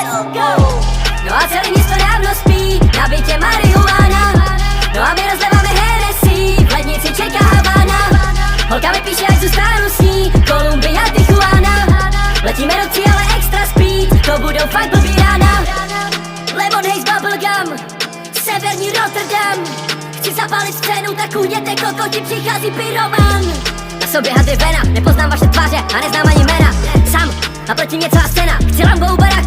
let's go. No a celé město dávno spí, na bytě marihuana. No a my rozleváme Hennessy, v lednici čeká Havana. Holka mi píše, ať zůstanu s ní, Kolumbia, Tijuana. Letíme do cíle extra speed, to budou fakt blbý rána. Lemon haze bubblegum, severní Rotterdam. Chci zapálit scénu, tak uděte kokoti, přichází pyroman. Na sobě hadry vena, nepoznám vaše tváře a neznám ani jména. Sám a proti něco a scéna, chci Lambo u baráku